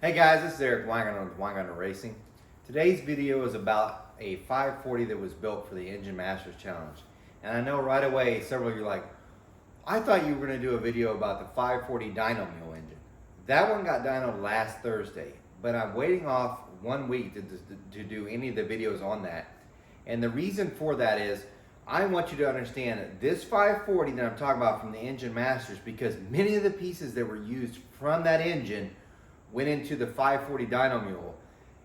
Hey guys, this is Eric Weingarten with Weingarten Racing. Today's video is about a 540 that was built for the Engine Masters Challenge. And I know right away several of you are like, I thought you were going to do a video about the 540 Dyno mule engine. That one got dynoed last Thursday, but I'm waiting off 1 week to do any of the videos on that. And the reason for that is I want you to understand that this 540 that I'm talking about from the Engine Masters, because many of the pieces that were used from that engine went into the 540 Dyno mule,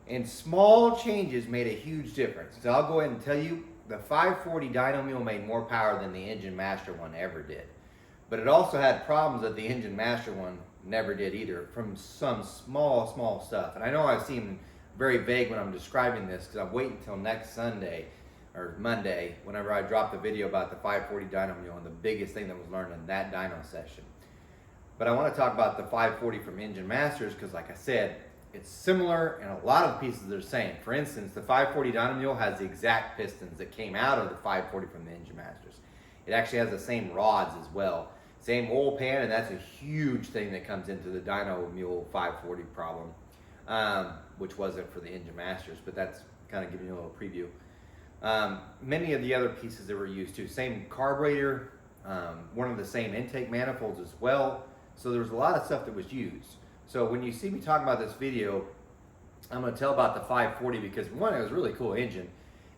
and small changes made a huge difference. So I'll go ahead and tell you, the 540 Dyno mule made more power than the Engine Master one ever did. But it also had problems that the Engine Master one never did either, from some small stuff. And I know I seem very vague when I'm describing this because I'm waiting until next Sunday or Monday whenever I drop the video about the 540 Dyno mule and the biggest thing that was learned in that dyno session. But I want to talk about the 540 from Engine Masters because, like I said, it's similar and a lot of the pieces are the same. For instance, the 540 Dyno mule has the exact pistons that came out of the 540 from the Engine Masters. It actually has the same rods as well. Same oil pan, and that's a huge thing that comes into the Dyno mule 540 problem, which wasn't for the Engine Masters, but that's kind of giving you a little preview. Many of the other pieces that were used too. Same carburetor, one of the same intake manifolds as well. So there was a lot of stuff that was used. So when you see me talking about this video, I'm going to tell about the 540 because one, it was a really cool engine,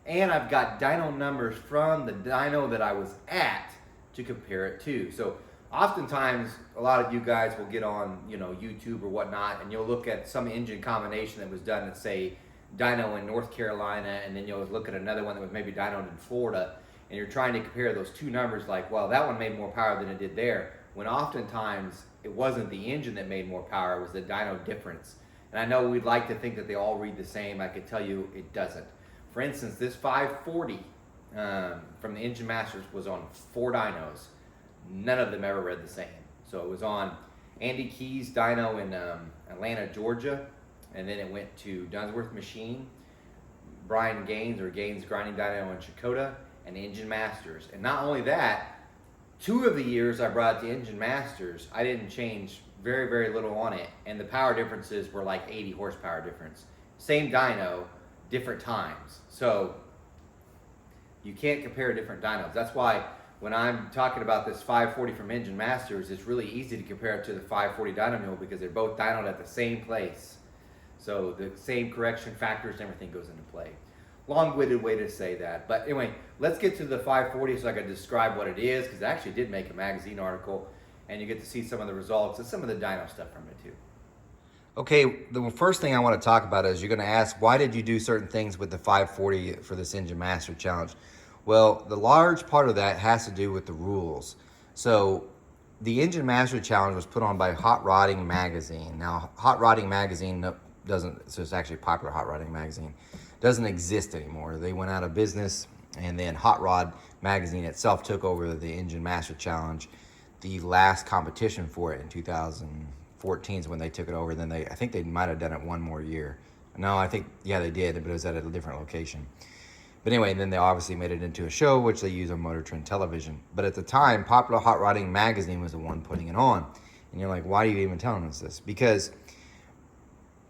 and I've got dyno numbers from the dyno that I was at to compare it to. So oftentimes a lot of you guys will get on YouTube or whatnot, and you'll look at some engine combination that was done at, say, dyno in North Carolina, and then you'll look at another one that was maybe dynoed in Florida, and you're trying to compare those two numbers like, well, that one made more power than it did there, when oftentimes it wasn't the engine that made more power, it was the dyno difference. And I know we'd like to think that they all read the same. I could tell you it doesn't. For instance, this 540 from the Engine Masters was on 4 dynos. None of them ever read the same. So it was on Andy Key's dyno in Atlanta, Georgia, and then it went to Dunsworth Machine, Brian Gaines Grinding Dyno in Chakota, and Engine Masters. And not only that, 2 of the years I brought the Engine Masters, I didn't change very little on it, and the power differences were like 80 horsepower difference. Same dyno, different times. So you can't compare different dynos. That's why when I'm talking about this 540 from Engine Masters, it's really easy to compare it to the 540 dyno mule because they're both dynoed at the same place. So the same correction factors and everything goes into play. Long-winded way to say that. But anyway, let's get to the 540 so I can describe what it is, because I actually did make a magazine article, and you get to see some of the results and some of the dyno stuff from it too. Okay, the first thing I want to talk about is you're going to ask, why did you do certain things with the 540 for this Engine Master Challenge? Well, the large part of that has to do with the rules. So the Engine Master Challenge was put on by Hot Rodding Magazine. Now, Hot Rodding Magazine doesn't, so it's actually a popular Hot Rodding Magazine, doesn't exist anymore. They went out of business, and then Hot Rod Magazine itself took over the Engine Master Challenge. The last competition for it in 2014 is when they took it over. Then I think they might have done it one more year. No, I think, yeah, they did, but it was at a different location. But anyway, then they obviously made it into a show, which they use on Motor Trend Television. But at the time, Popular Hot Rodding Magazine was the one putting it on. And you're like, why are you even telling us this? Because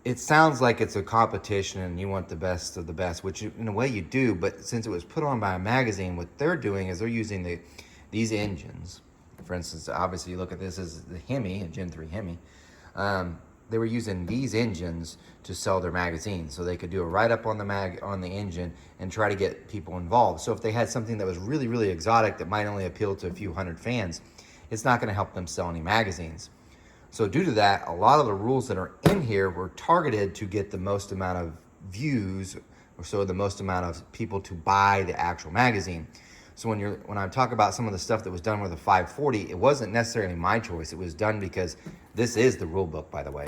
it sounds like it's a competition and you want the best of the best, which in a way you do, but since it was put on by a magazine, what they're doing is they're using these engines. For instance, obviously you look at this as the Hemi, a Gen 3 Hemi. They were using these engines to sell their magazines, so they could do a write-up on the engine and try to get people involved. So if they had something that was really exotic that might only appeal to a few hundred fans, it's not going to help them sell any magazines. So due to that, a lot of the rules that are in here were targeted to get the most amount of views, or so the most amount of people to buy the actual magazine. So when I talk about some of the stuff that was done with the 540, it wasn't necessarily my choice. It was done because this is the rule book, by the way,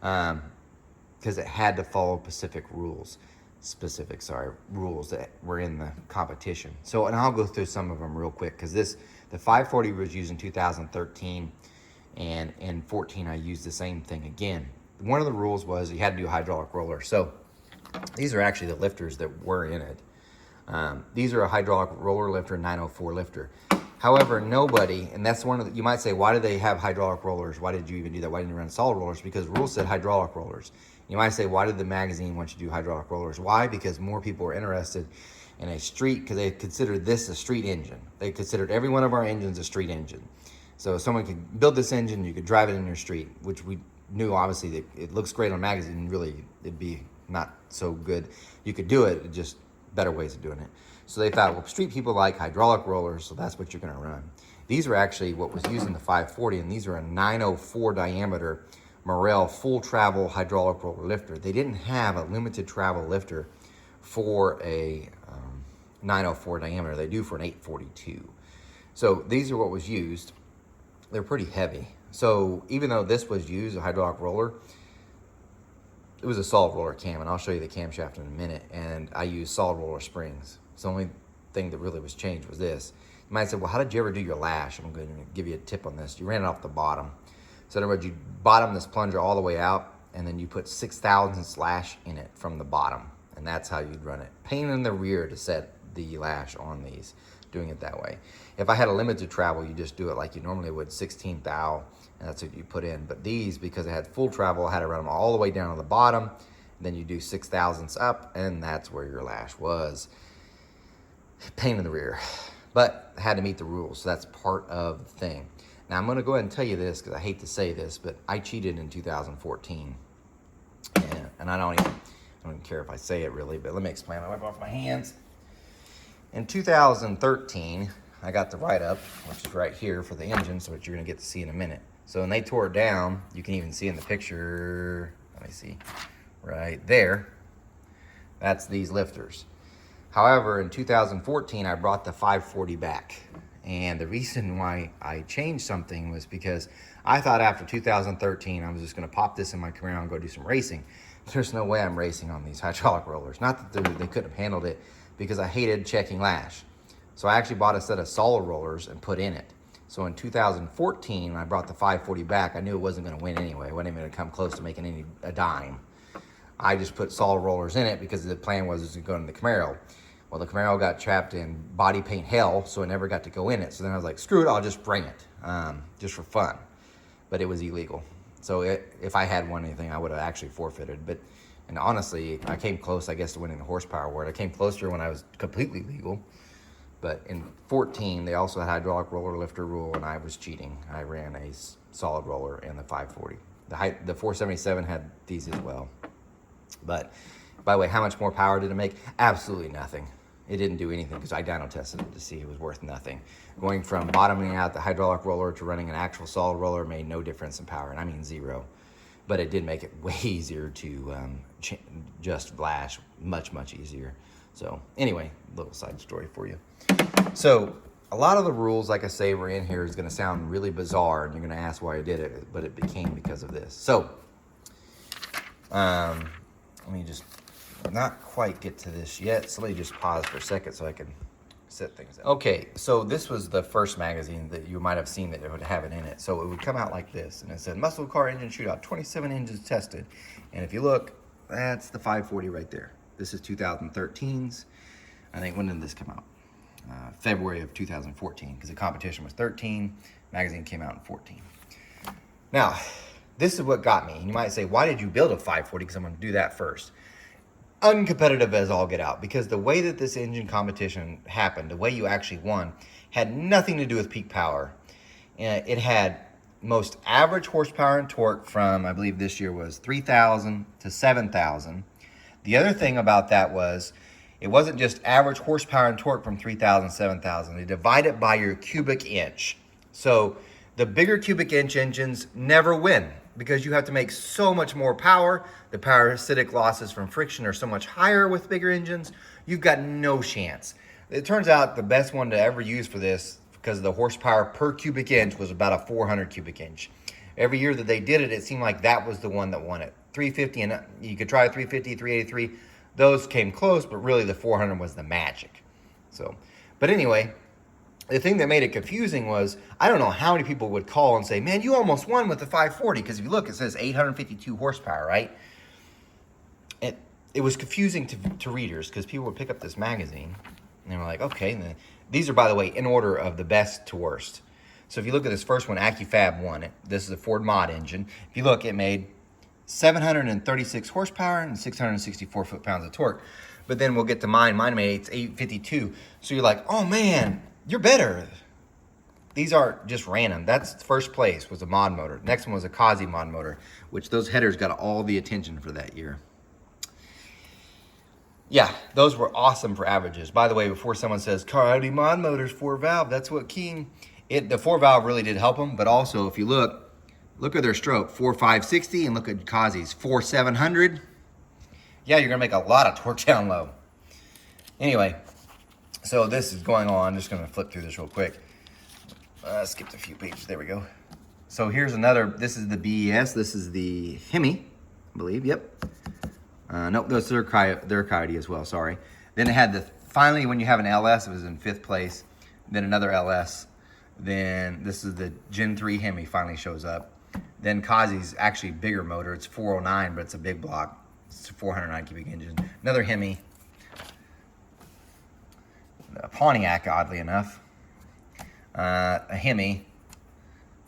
because it had to follow rules that were in the competition. So, and I'll go through some of them real quick because the 540 was used in 2013. And in 14, I used the same thing again. One of the rules was you had to do a hydraulic roller. So these are actually the lifters that were in it. These are a hydraulic roller lifter, 904 lifter. However, nobody, and that's one of the, you might say, why do they have hydraulic rollers? Why did you even do that? Why didn't you run solid rollers? Because the rule said hydraulic rollers. You might say, why did the magazine want you to do hydraulic rollers? Why? Because more people were interested in a street, because they considered this a street engine. They considered every one of our engines a street engine. So if someone could build this engine, you could drive it in your street, which we knew obviously that it looks great on a magazine, really it'd be not so good. You could do it, just better ways of doing it. So they thought, well, street people like hydraulic rollers, so that's what you're gonna run. These were actually what was used in the 540, and these are a 904 diameter Morel full travel hydraulic roller lifter. They didn't have a limited travel lifter for a 904 diameter. They do for an 842. So these are what was used. They're pretty heavy. So even though this was used, a hydraulic roller, it was a solid roller cam, and I'll show you the camshaft in a minute, and I used solid roller springs. So the only thing that really was changed was this. You might say, well, how did you ever do your lash? I'm going to give you a tip on this. You ran it off the bottom. So in other words, you bottom this plunger all the way out, and then you put 6/1000 lash in it from the bottom, and that's how you'd run it. Pain in the rear to set the lash on these, doing it that way. If I had a limited travel, you just do it like you normally would, 16 thou, and that's what you put in. But these, because I had full travel, I had to run them all the way down to the bottom, then you do 6/1000 up, and that's where your lash was. Pain in the rear, but I had to meet the rules, so that's part of the thing. Now I'm gonna go ahead and tell you this, because I hate to say this, but I cheated in 2014. And I don't even care if I say it really, but let me explain. I wipe off my hands. In 2013, I got the write-up, which is right here for the engine, so what you're gonna get to see in a minute. So when they tore it down, you can even see in the picture, let me see, right there, that's these lifters. However, in 2014, I brought the 540 back. And the reason why I changed something was because I thought after 2013, I was just gonna pop this in my Camaro and go do some racing. There's no way I'm racing on these hydraulic rollers. Not that they couldn't have handled it, because I hated checking lash. So I actually bought a set of solid rollers and put in it. So in 2014, when I brought the 540 back, I knew it wasn't gonna win anyway. It wasn't even gonna come close to making a dime. I just put solid rollers in it because the plan was to go into the Camaro. Well, the Camaro got trapped in body paint hell, so it never got to go in it. So then I was like, screw it, I'll just bring it, just for fun. But it was illegal. So if I had won anything, I would have actually forfeited. And honestly, I came close, I guess, to winning the horsepower award. I came closer when I was completely legal. But in 14, they also had hydraulic roller lifter rule, and I was cheating. I ran a solid roller in the 540. The 477 had these as well. But by the way, how much more power did it make? Absolutely nothing. It didn't do anything, because I dyno tested it to see it was worth nothing. Going from bottoming out the hydraulic roller to running an actual solid roller made no difference in power, and I mean zero. But it did make it way easier to just lash, much, much easier. So anyway, little side story for you. So a lot of the rules, like I say, were in here is gonna sound really bizarre, and you're gonna ask why I did it, but it became because of this. So, let me just not quite get to this yet, so let me just pause for a second so I can set things up. Okay, so this was the first magazine that you might have seen that it would have it in it. So it would come out like this, and it said muscle car engine shootout, 27 engines tested. And if you look, that's the 540 right there. This is 2013's. I think, when did this come out? February of 2014, because the competition was 13, magazine came out in 14. Now, this is what got me. And you might say, why did you build a 540? Because I'm going to do that first. Uncompetitive as all get out, because the way that this engine competition happened, the way you actually won, had nothing to do with peak power. It had most average horsepower and torque from, I believe this year was 3,000 to 7,000. The other thing about that was, it wasn't just average horsepower and torque from 3,000 to 7,000. They divide it by your cubic inch. So the bigger cubic inch engines never win, because you have to make so much more power. The parasitic losses from friction are so much higher with bigger engines. You've got no chance. It turns out the best one to ever use for this, because the horsepower per cubic inch, was about a 400 cubic inch. Every year that they did it, it seemed like that was the one that won it. 350, and you could try 350, 383. Those came close, but really the 400 was the magic. So, but anyway, the thing that made it confusing was, I don't know how many people would call and say, man, you almost won with the 540, because if you look, it says 852 horsepower, right? It was confusing to readers, because people would pick up this magazine, And we're like, okay. And then, these are, by the way, in order of the best to worst. So if you look at this first one, AccuFab 1, this is a Ford mod engine. If you look, it made 736 horsepower and 664 foot-pounds of torque. But then we'll get to mine. Mine made 852. So you're like, oh man, you're better. These are just random. That's first place was a mod motor. Next one was a Kazi mod motor, which those headers got all the attention for that year. Yeah, those were awesome for averages. By the way, before someone says, Kazi mod motors, 4-valve, that's what King, the 4-valve really did help them. But also, if you look at their stroke, 4.560, and look at Kazi's 4.700. Yeah, you're gonna make a lot of torque down low. Anyway, so this is going on. I'm just gonna flip through this real quick. Skipped a few pages, there we go. So here's another, this is the BES, this is the Hemi, I believe, yep. Nope, those are their Coyote as well, sorry. Then it had the, finally when you have an LS, it was in 5th place. Then another LS. Then this is the Gen 3 Hemi finally shows up. Then Kazi's actually bigger motor, it's 409, but it's a big block. It's a 409 cubic engine. Another Hemi. A Pontiac, oddly enough. A Hemi,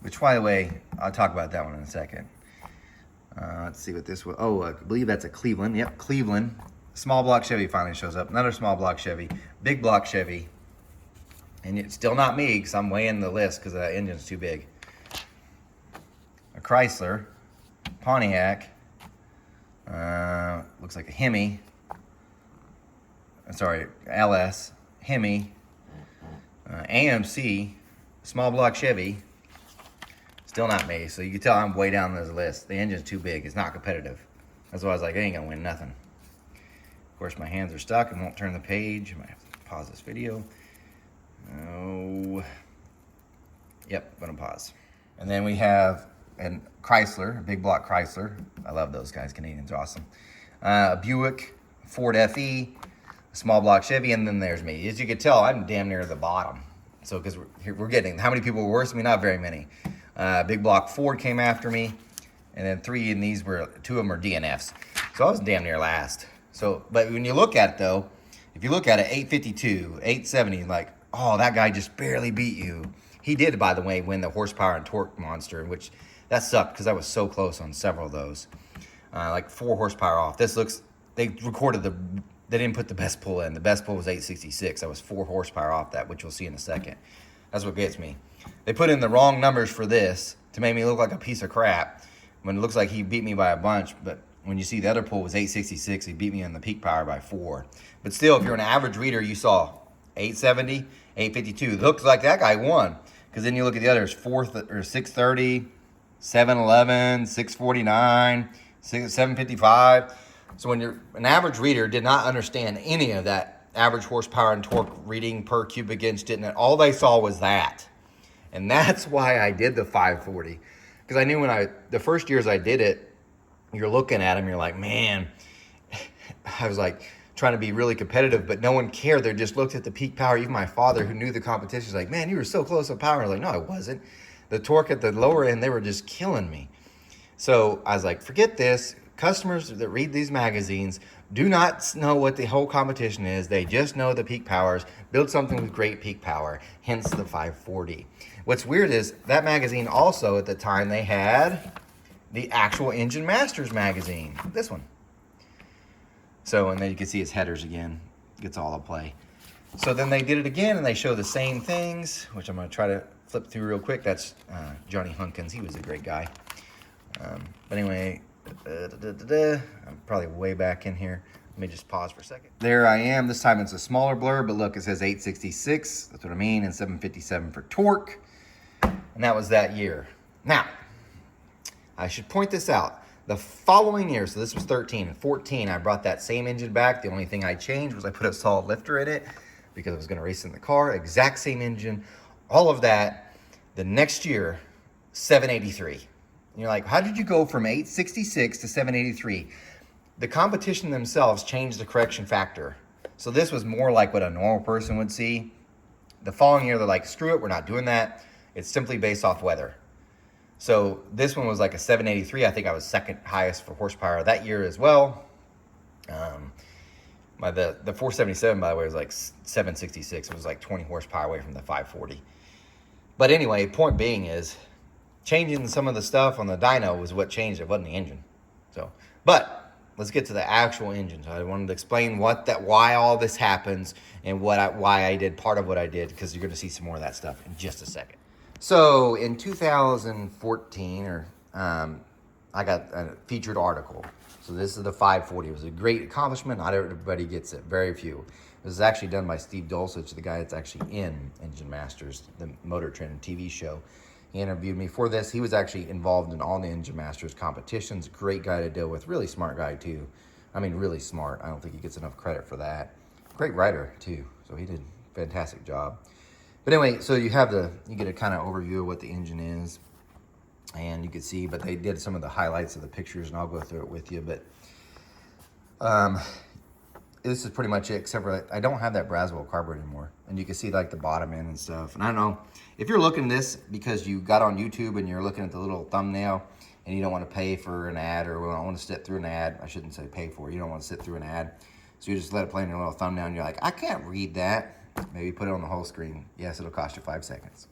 which, by the way, I'll talk about that one in a second. Let's see what this was. Oh, I believe that's a Cleveland. Yep, Cleveland. Small block Chevy finally shows up. Another small block Chevy. Big block Chevy. And it's still not me because I'm weighing the list because the engine's too big. A Chrysler. Pontiac. Looks like a Hemi. Sorry, LS. Hemi. AMC. Small block Chevy. Still not me, so you can tell I'm way down this list. The engine's too big, it's not competitive. That's why I was like, I ain't gonna win nothing. Of course, my hands are stuck and won't turn the page. I might have to pause this video. Oh, yep, gonna pause. And then we have a Chrysler, a big block Chrysler. I love those guys, Canadians are awesome. A Buick, Ford FE, a small block Chevy, and then there's me. As you can tell, I'm damn near the bottom. So, because we're getting, how many people were worse than me? Not very many. Big block Ford came after me, and then 3 in these were, 2 of them are DNFs. So I was damn near last. So, but when you look at it though, if you look at it, 852, 870, like, oh, that guy just barely beat you. He did, by the way, win the horsepower and torque monster, which that sucked because I was so close on several of those. Like 4 horsepower off. This looks, they recorded they didn't put the best pull in. The best pull was 866. I was 4 horsepower off that, which you'll see in a second. That's what gets me. They put in the wrong numbers for this to make me look like a piece of crap when it looks like he beat me by a bunch. But when you see the other pull was 866, he beat me on the peak power by 4. But still, if you're an average reader, you saw 870, 852. It looks like that guy won. Because then you look at the others, 630, 711, 649, 755. So when you're an average reader, did not understand any of that average horsepower and torque reading per cubic inch, didn't it? All they saw was that. And that's why I did the 540. Because I knew when the first years I did it, you're looking at them, you're like, man, I was like trying to be really competitive, but no one cared. They just looked at the peak power. Even my father, who knew the competition, was like, man, you were so close on power. I was like, no, I wasn't. The torque at the lower end, they were just killing me. So I was like, forget this. Customers that read these magazines do not know what the whole competition is. They just know the peak powers. Build something with great peak power, hence the 540. What's weird is that magazine also, at the time, they had the actual Engine Masters magazine. This one. So, and then you can see his headers again. Gets all the play. So then they did it again, and they show the same things, which I'm going to try to flip through real quick. That's Johnny Hunkins. He was a great guy. But anyway, I'm probably way back in here. Let me just pause for a second. There I am. This time it's a smaller blur, but look, it says 866. That's what I mean, and 757 for torque. And that was that year. Now, I should point this out. The following year, so this was 13 and 14, I brought that same engine back. The only thing I changed was I put a solid lifter in it because I was going to race in the car. Exact same engine, all of that. The next year, 783. And you're like, how did you go from 866 to 783? The competition themselves changed the correction factor. So this was more like what a normal person would see. The following year, they're like, screw it, we're not doing that. It's simply based off weather. So this one was like a 783. I think I was second highest for horsepower that year as well. The 477, by the way, was like 766. It was like 20 horsepower away from the 540. But anyway, point being is changing some of the stuff on the dyno was what changed. It wasn't the engine. So, but let's get to the actual engine. So I wanted to explain why all this happens and why I did part of what I did, because you're going to see some more of that stuff in just a second. So in 2014, I got a featured article. So this is the 540. It was a great accomplishment. Not everybody gets it. Very few. It was actually done by Steve Dulcich, the guy that's actually in Engine Masters, the Motor Trend TV show. He interviewed me for this. He was actually involved in all the Engine Masters competitions. Great guy to deal with. Really smart guy, too. I mean, really smart. I don't think he gets enough credit for that. Great writer, too. So he did a fantastic job. But anyway, so you get a kind of overview of what the engine is. And you can see, but they did some of the highlights of the pictures, and I'll go through it with you. But this is pretty much it, except for I don't have that Braswell carburetor anymore. And you can see like the bottom end and stuff. And I don't know, if you're looking at this because you got on YouTube and you're looking at the little thumbnail and you don't want to pay for an ad, or don't want to sit through an ad. I shouldn't say pay for it. You don't want to sit through an ad. So you just let it play in your little thumbnail and you're like, I can't read that. Maybe put it on the whole screen. Yes, it'll cost you 5 seconds.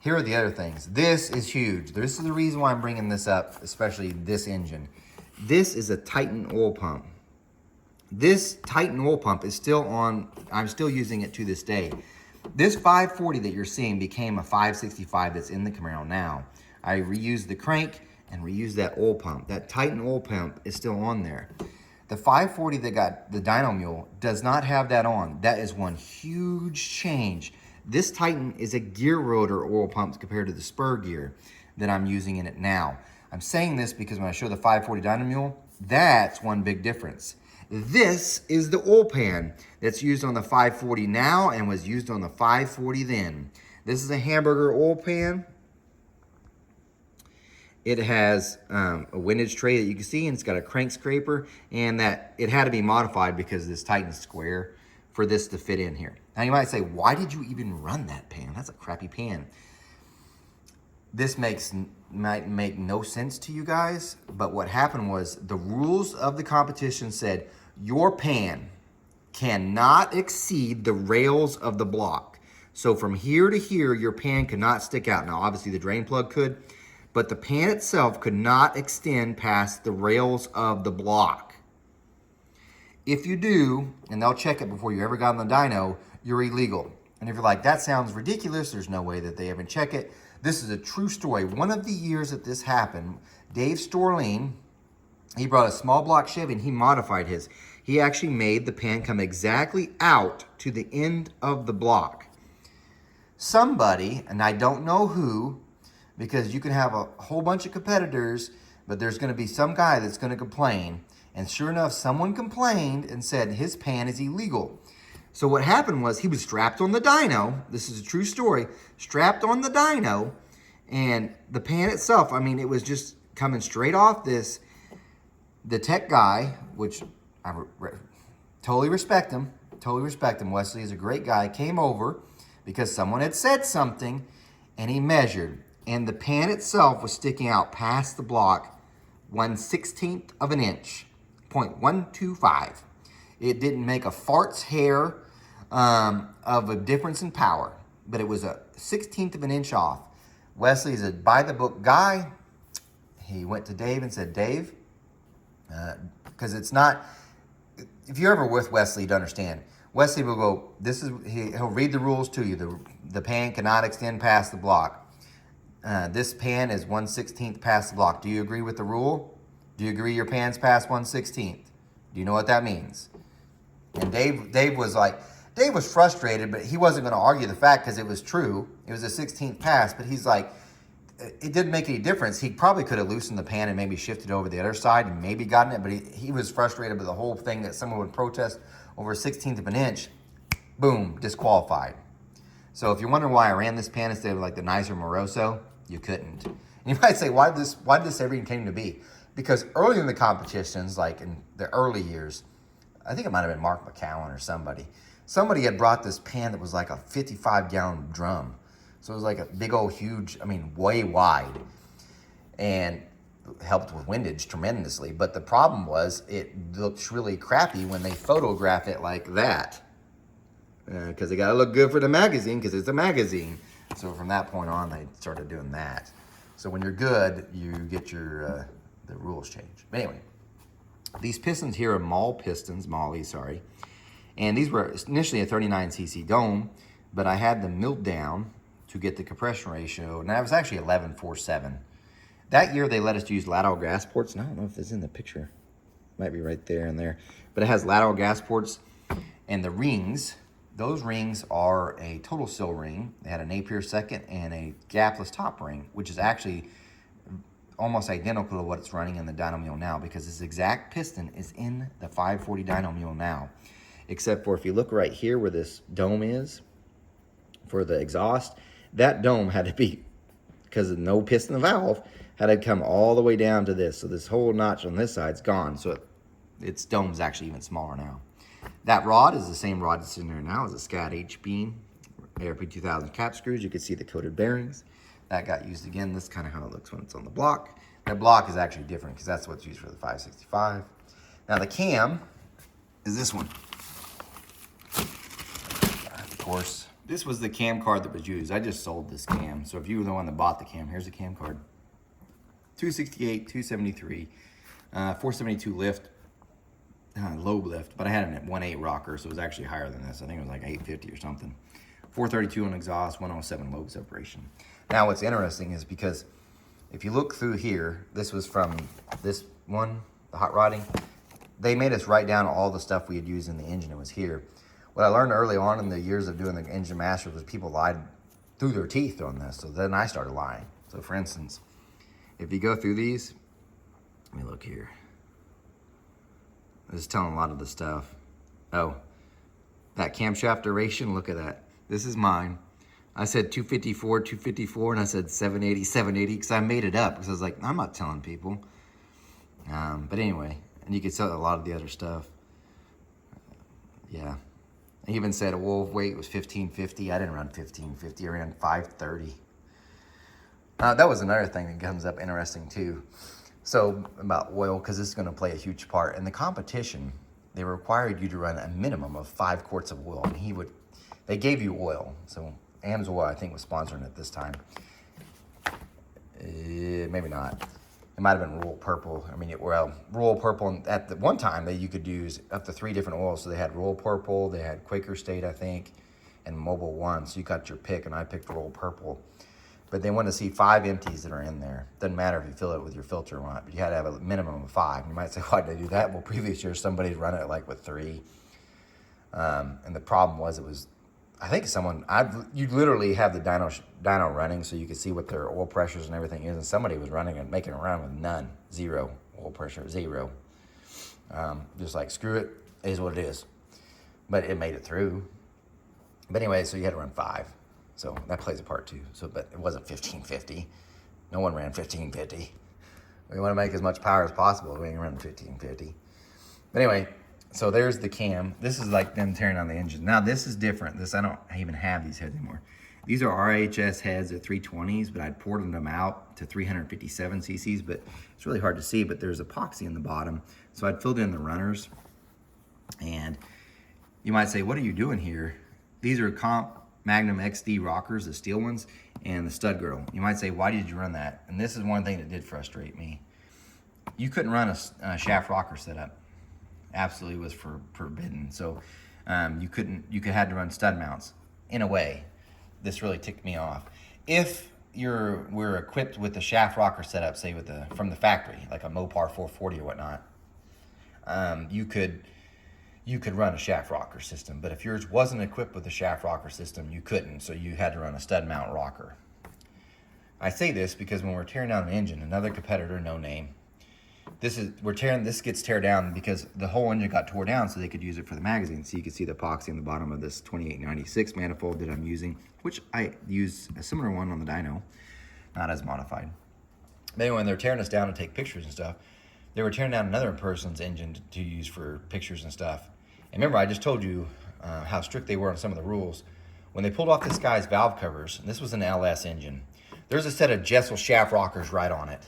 Here are the other things. This is huge. This is the reason why I'm bringing this up, especially this engine. This is a Titan oil pump. This Titan oil pump is still on, I'm still using it to this day. This 540 that you're seeing became a 565 that's in the Camaro now. I reused the crank and reused that oil pump. That Titan oil pump is still on there. The 540 that got the Dyno mule does not have that on. That is one huge change. This Titan is a gear rotor oil pump compared to the spur gear that I'm using in it now. I'm saying this because when I show the 540 Dyno mule, that's one big difference. This is the oil pan that's used on the 540 now and was used on the 540 then. This is a hamburger oil pan. It has a windage tray that you can see, and it's got a crank scraper, and that it had to be modified because this Titan's square for this to fit in here. Now you might say, why did you even run that pan? That's a crappy pan. This might make no sense to you guys, but what happened was the rules of the competition said your pan cannot exceed the rails of the block. So from here to here, your pan could not stick out. Now obviously the drain plug could, but the pan itself could not extend past the rails of the block. If you do, and they'll check it before you ever got on the dyno, you're illegal. And if you're like, that sounds ridiculous, there's no way that they ever check it. This is a true story. One of the years that this happened, Dave Storleen, he brought a small block Chevy and he modified his. He actually made the pan come exactly out to the end of the block. Somebody, and I don't know who, because you can have a whole bunch of competitors, but there's going to be some guy that's going to complain. And sure enough, someone complained and said his pan is illegal. So what happened was he was strapped on the dyno. This is a true story. Strapped on the dyno, and the pan itself, I mean, it was just coming straight off this. The tech guy, which I totally respect him. Wesley is a great guy. Came over because someone had said something, and he measured. And the pan itself was sticking out past the block 1/16 of an inch, 0.125. It didn't make a fart's hair of a difference in power, but it was a 1/16 of an inch off. Wesley is a by-the-book guy. He went to Dave and said, Dave, because it's not, if you're ever with Wesley, to understand, Wesley will go, he'll read the rules to you. The pan cannot extend past the block. This pan is 1/16 past the block. Do you agree with the rule? Do you agree your pan's past 1/16? Do you know what that means? And Dave was frustrated, but he wasn't going to argue the fact because it was true. It was a 16th pass, but he's like, it didn't make any difference. He probably could have loosened the pan and maybe shifted over the other side and maybe gotten it, but he was frustrated with the whole thing that someone would protest over a 16th of an inch. Boom, disqualified. So if you're wondering why I ran this pan instead of like the nicer Moroso, you couldn't. And you might say, why did this ever even came to be? Because early in the competitions, like in the early years, I think it might have been Mark McCowan or somebody. Somebody had brought this pan that was like a 55-gallon drum. So it was like a big old huge, I mean, way wide. And helped with windage tremendously. But the problem was it looks really crappy when they photograph it like that. Because they got to look good for the magazine, because it's a magazine. So from that point on, they started doing that. So when you're good, you get your the rules changed. But anyway, these pistons here are Molly, sorry. And these were initially a 39cc dome, but I had them milled down to get the compression ratio, and that was actually 11.47. That year they let us use lateral gas ports, and I don't know if it's in the picture. Might be right there and there. But it has lateral gas ports, and the rings, those rings are a total seal ring. They had a Napier second and a gapless top ring, which is actually almost identical to what it's running in the Dyno Mule now, because this exact piston is in the 540 Dyno Mule now. Except for if you look right here where this dome is for the exhaust, that dome had to be, because of no piston valve, had to come all the way down to this. So this whole notch on this side's gone. So its dome's actually even smaller now. That rod is the same rod that's in there now as a Scat H-beam, ARP 2000 cap screws. You can see the coated bearings. That got used again. This is kind of how it looks when it's on the block. That block is actually different because that's what's used for the 565. Now the cam is this one. Of course, this was the cam card that was used. I just sold this cam. So if you were the one that bought the cam, here's the cam card. 268, 273, 472 lift, low lift, but I had it at 1.8 rocker, so it was actually higher than this. I think it was like 850 or something. 432 on exhaust, 107 lobe separation. Now what's interesting is because if you look through here, this was from this one, the hot rodding. They made us write down all the stuff we had used in the engine that was here. What I learned early on in the years of doing the engine masters was people lied through their teeth on this. So then I started lying. So for instance, if you go through these, let me look here. This is telling a lot of the stuff. Oh, that camshaft duration, look at that. This is mine. I said 254, and I said 780, because I made it up. Because I was like, I'm not telling people. But anyway, and you can tell a lot of the other stuff. Yeah. I even said a wolf weight was 1550. I didn't run 1550, I ran 530. That was another thing that comes up interesting too. So about oil, because this is going to play a huge part. In the competition, they required you to run a minimum of 5 quarts of oil. And they gave you oil. So AMSOIL, I think, was sponsoring it this time. Maybe not. It might have been Royal Purple. I mean, Royal Purple, at the one time that you could use up to 3 different oils. So they had Royal Purple, they had Quaker State, I think, and Mobil One. So you got your pick, and I picked Royal Purple. But they want to see 5 empties that are in there. Doesn't matter if you fill it with your filter or not, but you had to have a minimum of 5. You might say, why did they do that? Well, previous years, somebody's run it like with 3. And the problem was I think you literally have the dyno running so you can see what their oil pressures and everything is. And somebody was running and making it run with none, 0 oil pressure, 0. Just like, screw it, it is what it is. But it made it through. But anyway, so you had to run 5. So that plays a part too. But it wasn't 1550. No one ran 1550. We want to make as much power as possible. We ain't running 1550. But anyway, so there's the cam. This is like them tearing on the engine. Now this is different. I don't even have these heads anymore. These are RHS heads at 320s, but I'd ported them out to 357 cc's, but it's really hard to see, but there's epoxy in the bottom. So I'd filled in the runners. And you might say, what are you doing here? These are Comp Magnum XD rockers, the steel ones, and the stud girl. You might say, why did you run that? And this is one thing that did frustrate me. You couldn't run a shaft rocker setup. Absolutely was forbidden. So you had to run stud mounts. In a way, this really ticked me off. If we're equipped with the shaft rocker setup, say from the factory, like a Mopar 440 or whatnot, you could run a shaft rocker system. But if yours wasn't equipped with a shaft rocker system, you couldn't. So you had to run a stud mount rocker. I say this because when we're tearing down an engine, another competitor, no name, this gets tear down because the whole engine got tore down so they could use it for the magazine. So you can see the epoxy on the bottom of this 2896 manifold that I'm using, which I use a similar one on the Dyno, not as modified. But anyway, when they're tearing us down to take pictures and stuff, they were tearing down another person's engine to use for pictures and stuff. And remember, I just told you how strict they were on some of the rules. When they pulled off this guy's valve covers, and this was an LS engine, there's a set of Jessel shaft rockers right on it.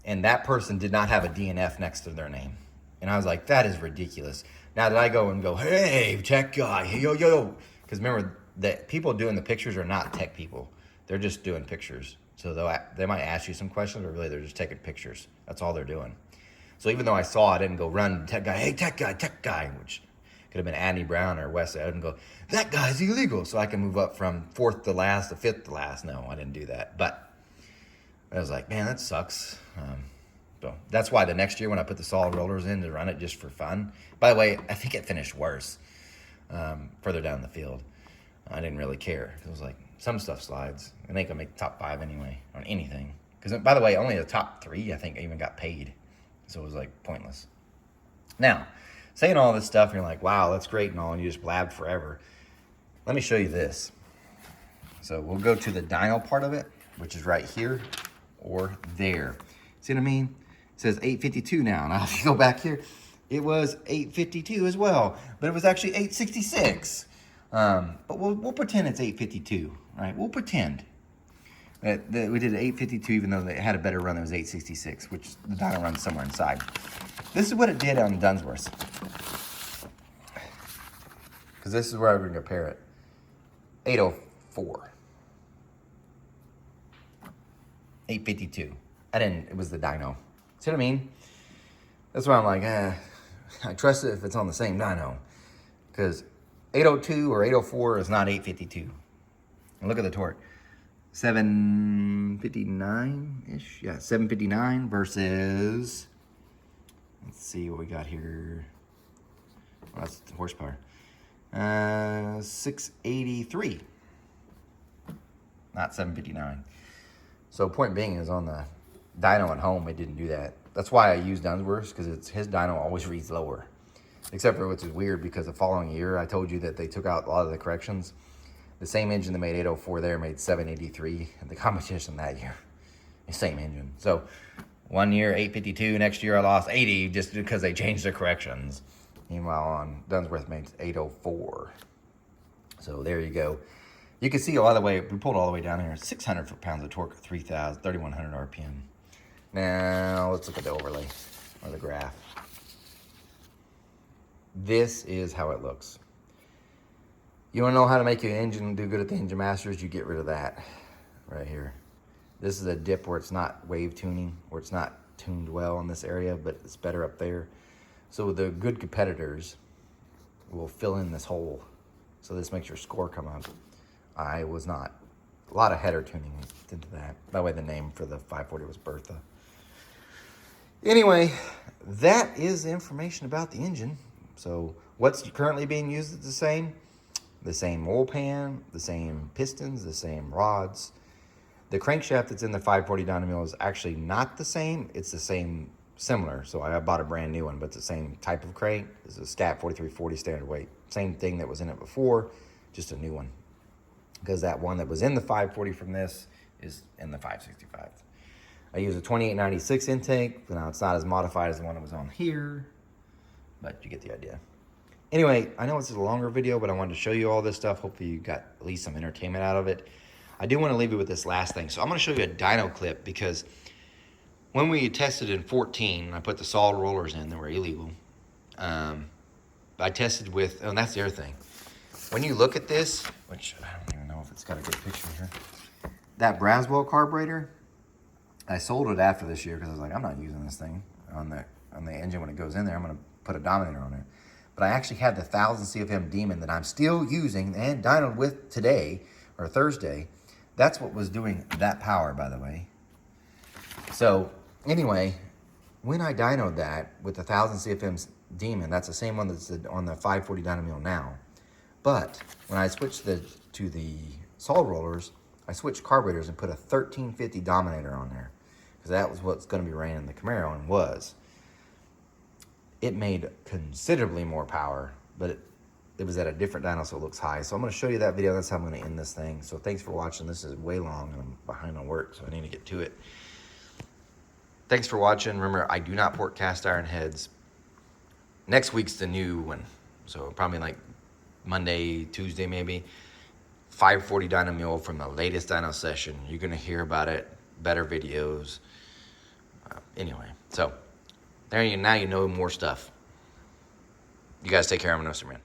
and that person did not have a DNF next to their name. And I was like, that is ridiculous. Now that I go, hey, tech guy, hey, yo. Because remember, that people doing the pictures are not tech people. They're just doing pictures. So they might ask you some questions, but really they're just taking pictures. That's all they're doing. So even though I saw, I didn't go run tech guy, hey, tech guy, which could have been Andy Brown or Wesley. I didn't go, that guy's illegal. So I can move up from 4th to last to 5th to last. No, I didn't do that. But I was like, man, that sucks. So that's why the next year when I put the solid rollers in to run it just for fun. By the way, I think it finished worse further down the field. I didn't really care. It was like, some stuff slides. It ain't gonna make the top 5 anyway on anything. Because, by the way, only the top 3, I think, even got paid. So it was like pointless. Now, saying all this stuff, you're like, wow, that's great and all, and you just blab forever. Let me show you this. So we'll go to the dyno part of it, which is right here or there. See what I mean? It says 852 now. Now, if you go back here, it was 852 as well, but it was actually 866. But we'll pretend it's 852, right? We'll pretend that we did 852, even though it had a better run that was 866, which the dyno runs somewhere inside. This is what it did on Dunsworth. Because this is where I'm going to compare it. 804. 852. It was the dyno. See what I mean? That's why I'm like, I trust it if it's on the same dyno. Because 802 or 804 is not 852. And look at the torque. 759-ish? Yeah, 759 versus, let's see what we got here. Well, that's the horsepower. 683. Not 759. So point being is on the dyno at home, it didn't do that. That's why I use Dunsworth's, because his dyno always reads lower. Except for which is weird, because the following year, I told you that they took out a lot of the corrections. The same engine that made 804 there made 783 in the competition that year. The same engine. So one year, 852. Next year, I lost 80 just because they changed the corrections. Meanwhile, on Dunsworth made 804. So there you go. You can see all the way, we pulled all the way down here, 600 foot-pounds of torque, 3,100 RPM. Now, let's look at the overlay, or the graph. This is how it looks. You want to know how to make your engine do good at the Engine Masters? You get rid of that right here. This is a dip where it's not wave tuning, where it's not tuned well in this area, but it's better up there. So the good competitors will fill in this hole. So this makes your score come up. I was not. A lot of header tuning into that. That way the name for the 540 was Bertha. Anyway, that is the information about the engine. So what's currently being used is the same. The same oil pan, the same pistons, the same rods. The crankshaft that's in the 540 dyno mule is actually not the same. It's the same, similar. So I bought a brand new one, but it's the same type of crank. It's a Scat 4340 standard weight. Same thing that was in it before, just a new one. Because that one that was in the 540 from this is in the 565. I use a 2896 intake. Now it's not as modified as the one that was on here, but you get the idea. Anyway, I know this is a longer video, but I wanted to show you all this stuff. Hopefully you got at least some entertainment out of it. I do want to leave you with this last thing. So I'm going to show you a dyno clip, because when we tested in 14, I put the solid rollers in that were illegal. I tested with, and that's the other thing. When you look at this, which I don't even know if it's got a good picture here, that Braswell carburetor, I sold it after this year because I was like, I'm not using this thing on the engine when it goes in there. I'm going to put a Dominator on it. But I actually had the 1000 CFM Demon that I'm still using and dynoed with today, or Thursday. That's what was doing that power, by the way. So anyway, when I dynoed that with the 1000 CFM Demon, that's the same one that's on the 540 dyno mule now. But when I switched to the solid rollers, I switched carburetors and put a 1350 Dominator on there, because that was what's going to be ran in the Camaro, and was. It made considerably more power, but it was at a different dyno, so it looks high. So I'm going to show you that video. That's how I'm going to end this thing. So thanks for watching. This is way long, and I'm behind on work, so I need to get to it. Thanks for watching. Remember, I do not port cast iron heads. Next week's the new one, so probably like Monday, Tuesday maybe. 540 dyno mule from the latest dyno session. You're going to hear about it, better videos. Anyway, so there you now you know more stuff. You guys take care. I'm Mr. Man.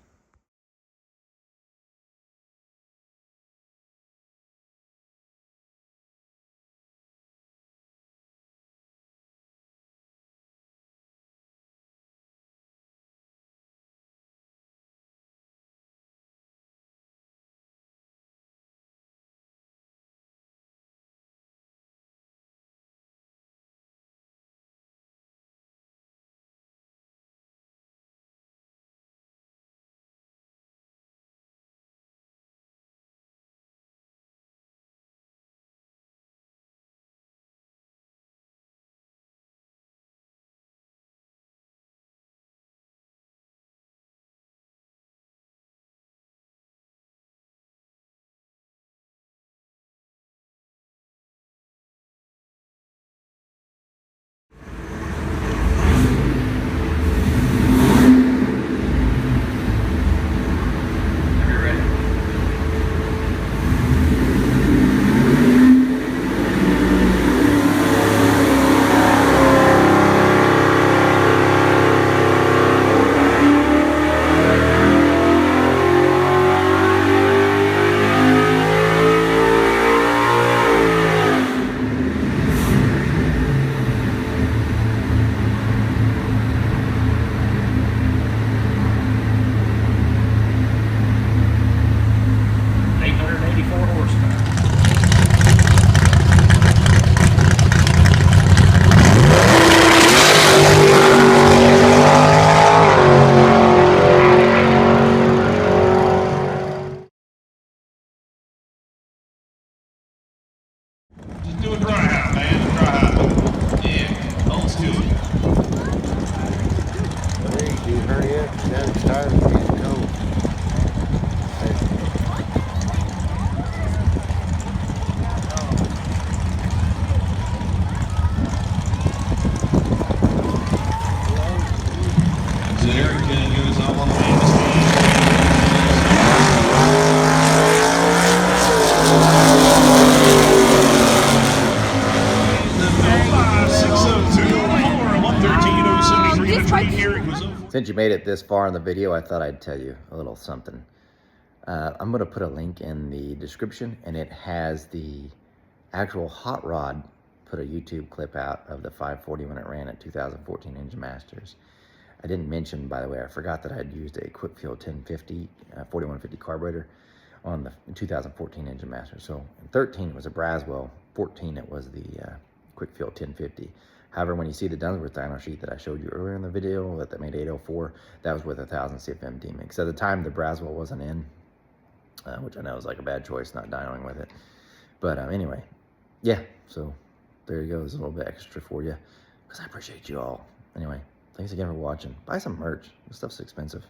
Do a dry hop, man. Dry hop. Yeah, old school. Hey, dude, hurry up. Dad's tired of getting cold. So Eric goes all on the way to Since you made it this far in the video, I thought I'd tell you a little something. I'm going to put a link in the description, and it has the actual hot rod. Put a YouTube clip out of the 540 when it ran at 2014 Engine Masters. I didn't mention, by the way, I forgot that I'd used a Quick Fuel 1050, 4150 carburetor on the 2014 Engine Masters. So in 13 it was a Braswell, 14 it was the Quick Fuel 1050. However, when you see the Dunsworth dyno sheet that I showed you earlier in the video that made 804, that was with a 1000 CFM D-Mix. At the time, the Braswell wasn't in, which I know is like a bad choice, not dynoing with it. But anyway, yeah, so there you go. There's a little bit extra for you because I appreciate you all. Anyway, thanks again for watching. Buy some merch. This stuff's expensive.